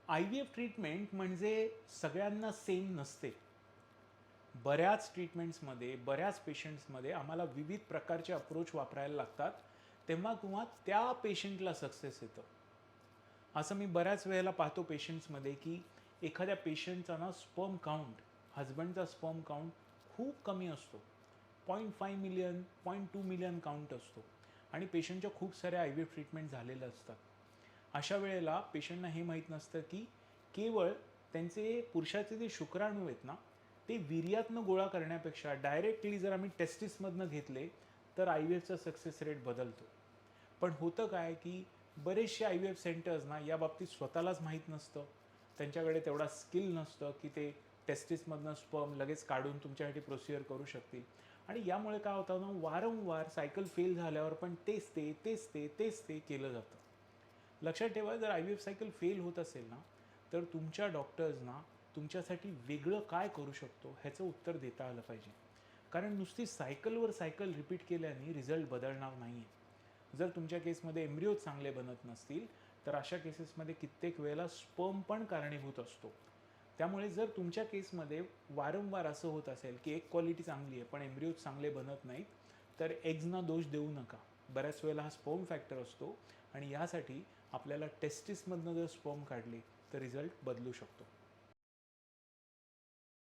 I V F treatment म्हणजे सगळ्यांना same नसते. बऱ्याच ट्रीटमेंट्समध्ये, बऱ्याच पेशंट्समध्ये आम्हाला विविध प्रकारचे अप्रोच वापरायला लागतात, तेव्हा त्या पेशंटला सक्सेस येतं. असं मी बऱ्याच वेळेला पाहतो पेशंट्समध्ये, की एखाद्या पेशंटचा ना स्पर्म काउंट, हजबंडचा स्पर्म काउंट खूप कमी असतो. 0.5 मिलियन, 0.2 मिलियन काउंट असतो आणि पेशंटच्या खूप साऱ्या आय व्ही एफ ट्रीटमेंट झालेल्या असतात. अशा वेळेला पेशंटना हे माहीत नसतं, की केवळ त्यांचे पुरुषाचे जे शुक्राणू आहेत ना, ते वीर्यातनं गोळा करण्यापेक्षा डायरेक्टली जर आम्ही टेस्टिसमधनं घेतले, तर आय व्ही एफचा सक्सेस रेट बदलतो. पण होतं काय, की बरेचसे आय व्ही एफ सेंटर्स ना या बाबतीत स्वतःलाच माहीत नसतं. त्यांच्याकडे तेवढा स्किल नसतं, की ते टेस्टिसमधनं स्पर्म लगेच काढून तुमच्यासाठी प्रोसिजर करू शकतील. आणि यामुळे काय होतं ना, वारंवार सायकल फेल झाल्यावर पण तेच ते केलं जातं. लक्षात ठेवा, जर I V F cycle fail होत असेल ना, तर तुमच्या डॉक्टर्सना तुमच्यासाठी वेगळं काय करू शकतो ह्याचं उत्तर देता आलं पाहिजे. कारण नुसती सायकलवर सायकल रिपीट केल्याने रिझल्ट बदलणार नाही आहे. जर तुमच्या केसमध्ये एम्ब्रिओ चांगले बनत नसतील, तर अशा केसेसमध्ये कित्येक वेळेला स्पर्म पण कारणीभूत असतो. त्यामुळे जर तुमच्या केसमध्ये वारंवार असं होत असेल, की एक क्वालिटी चांगली आहे पण एम्ब्रिओ चांगले बनत नाहीत, तर एग्सना दोष देऊ नका. बऱ्याच वेळेला हा स्पर्म फॅक्टर असतो आणि यासाठी आपल्याला टेस्टिसमधनं जर स्पर्म काढले तर रिझल्ट बदलू शकतो.